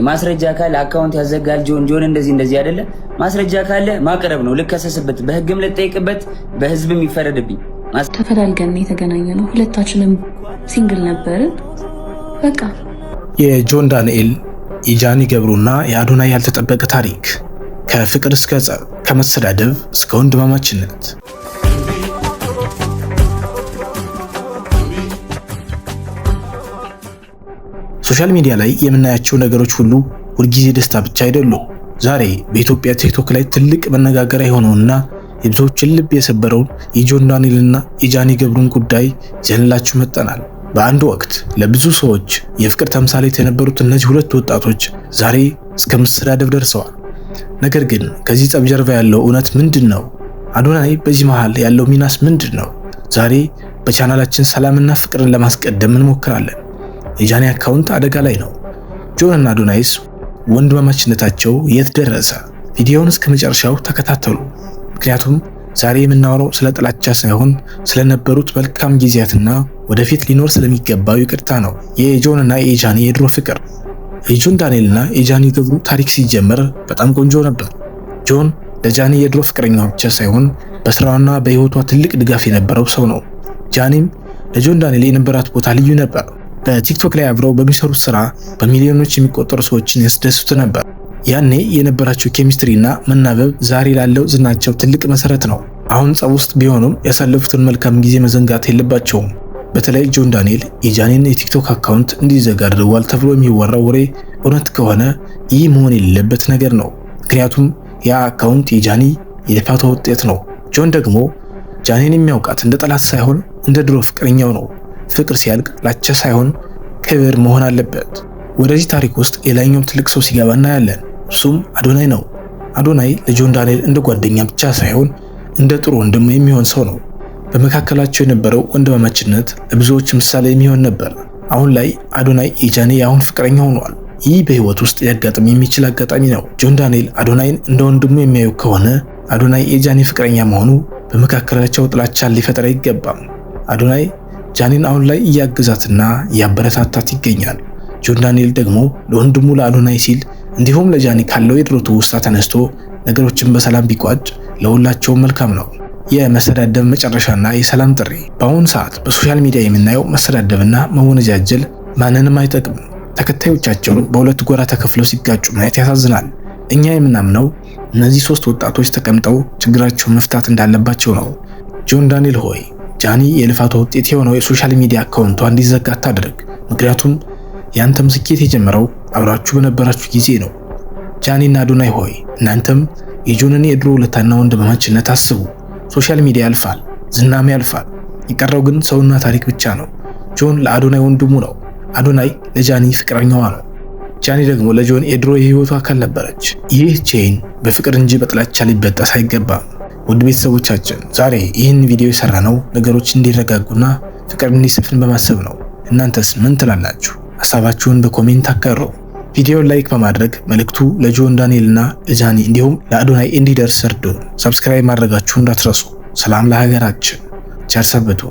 ማስረጃ ካለ አካውንት ያዘጋል ጆን እንደዚህ አይደለ? ማስረጃ ካለ ማቅረብ ነው። ልከሰስበት፣ በህግም ልጠይቅበት፣ በህዝብም ይፈረድብኝ። ተፈላልገን የተገናኘ ነው። ሁለታችንም ሲንግል ነበርን። በቃ የጆን ዳንኤል የጃኒ ገብሩና የአዶናይ ያልተጠበቀ ታሪክ ከፍቅር እስከ ጸብ፣ ከመሰዳደብ እስከ ወንድማማችነት። ሶሻል ሚዲያ ላይ የምናያቸው ነገሮች ሁሉ ሁልጊዜ ደስታ ብቻ አይደሉም። ዛሬ በኢትዮጵያ ቲክቶክ ላይ ትልቅ መነጋገሪያ የሆነውና የብዙዎችን ልብ የሰበረውን የጆን ዳንኤልና የጃኒ ገብሩን ጉዳይ ይዘንላችሁ መጥተናል። በአንድ ወቅት ለብዙ ሰዎች የፍቅር ተምሳሌት የነበሩት እነዚህ ሁለት ወጣቶች ዛሬ እስከ መሰዳደብ ደርሰዋል። ነገር ግን ከዚህ ጠብ ጀርባ ያለው እውነት ምንድን ነው? አዶናይ በዚህ መሃል ያለው ሚናስ ምንድን ነው? ዛሬ በቻናላችን ሰላምና ፍቅርን ለማስቀደም እንሞክራለን። የጃኒ አካውንት አደጋ ላይ ነው። ጆን እና አዶናይስ ወንድማማችነታቸው የት ደረሰ? ቪዲዮውን እስከ መጨረሻው ተከታተሉ። ምክንያቱም ዛሬ የምናወራው ስለ ጥላቻ ሳይሆን ስለነበሩት መልካም ጊዜያትና ወደፊት ሊኖር ስለሚገባው ይቅርታ ነው። የጆን እና የጃኒ የድሮ ፍቅር። የጆን ዳንኤልና የጃኒ ገብሩ ታሪክ ሲጀመር በጣም ቆንጆ ነበር። ጆን ለጃኒ የድሮ ፍቅረኛው ብቻ ሳይሆን በስራዋና በህይወቷ ትልቅ ድጋፍ የነበረው ሰው ነው። ጃኒም ለጆን ዳንኤል የነበራት ቦታ ልዩ ነበር። በቲክቶክ ላይ አብረው በሚሰሩት ስራ በሚሊዮኖች የሚቆጠሩ ሰዎችን ያስደስቱ ነበር። ያኔ የነበራቸው ኬሚስትሪና መናበብ ዛሬ ላለው ዝናቸው ትልቅ መሰረት ነው። አሁን ጸብ ውስጥ ቢሆኑም ያሳለፉትን መልካም ጊዜ መዘንጋት የለባቸውም። በተለይ ጆን ዳንኤል የጃኒን የቲክቶክ አካውንት እንዲዘጋ አድርጓል ተብሎ የሚወራው ወሬ እውነት ከሆነ ይህ መሆን የሌለበት ነገር ነው። ምክንያቱም ያ አካውንት የጃኒ የልፋቷ ውጤት ነው። ጆን ደግሞ ጃኒን የሚያውቃት እንደ ጠላት ሳይሆን እንደ ድሮ ፍቅረኛው ነው። ፍቅር ሲያልቅ ላቻ ሳይሆን ክብር መሆን አለበት። ወደዚህ ታሪክ ውስጥ የላይኛው ትልቅ ሰው ሲገባ እናያለን። እሱም አዶናይ ነው። አዶናይ ለጆን ዳንኤል እንደ ጓደኛ ብቻ ሳይሆን እንደ ጥሩ ወንድም የሚሆን ሰው ነው። በመካከላቸው የነበረው ወንድማማችነት ለብዙዎች ምሳሌ የሚሆን ነበር። አሁን ላይ አዶናይ የጃኒ የአሁን ፍቅረኛ ሆኗል። ይህ በህይወት ውስጥ ሊያጋጥም የሚችል አጋጣሚ ነው። ጆን ዳንኤል አዶናይን እንደ ወንድሙ የሚያዩ ከሆነ አዶናይ የጃኒ ፍቅረኛ መሆኑ በመካከላቸው ጥላቻን ሊፈጠር አይገባም። አዶናይ ጃኒን አሁን ላይ እያገዛትና እያበረታታት ይገኛል። ጆን ዳንኤል ደግሞ ለወንድሙ ለአዶናይ ሲል እንዲሁም ለጃኒ ካለው የድሮ ትውስታ ተነስቶ ነገሮችን በሰላም ቢቋጭ ለሁላቸውም መልካም ነው። የመሰዳደብ መጨረሻና የሰላም ጥሪ። በአሁኑ ሰዓት በሶሻል ሚዲያ የምናየው መሰዳደብና መወነጃጀል ማንንም አይጠቅምም። ተከታዮቻቸውን በሁለት ጎራ ተከፍለው ሲጋጩ ማየት ያሳዝናል። እኛ የምናምነው እነዚህ ሶስት ወጣቶች ተቀምጠው ችግራቸውን መፍታት እንዳለባቸው ነው። ጆን ዳንኤል ሆይ ጃኒ የልፋቷ ውጤት የሆነው የሶሻል ሚዲያ አካውንቷ እንዲዘጋ አታድርግ። ምክንያቱም ያንተም ስኬት የጀመረው አብራችሁ በነበራችሁ ጊዜ ነው። ጃኒና አዶናይ ሆይ እናንተም የጆንን የድሮ ውለታና ወንድማማችነት አስቡ። ሶሻል ሚዲያ ያልፋል፣ ዝናም ያልፋል። የቀረው ግን ሰውና ታሪክ ብቻ ነው። ጆን ለአዶናይ ወንድሙ ነው። አዶናይ ለጃኒ ፍቅረኛዋ ነው። ጃኒ ደግሞ ለጆን የድሮ የህይወቱ አካል ነበረች። ይህ ቼን በፍቅር እንጂ በጥላቻ ሊበጠስ አይገባም። ውድ ቤተሰቦቻችን ዛሬ ይህን ቪዲዮ የሰራነው ነገሮች እንዲረጋጉና ፍቅር እንዲሰፍን በማሰብ ነው። እናንተስ ምን ትላላችሁ? ሐሳባችሁን በኮሜንት አጋሩ። ቪዲዮን ላይክ በማድረግ መልእክቱ ለጆን ዳንኤልና ለጃኒ እንዲሁም ለአዶናይ እንዲደርስ እርዱን። ሰብስክራይብ ማድረጋችሁ እንዳትረሱ። ሰላም ለሀገራችን። ቸር ሰንብቱ።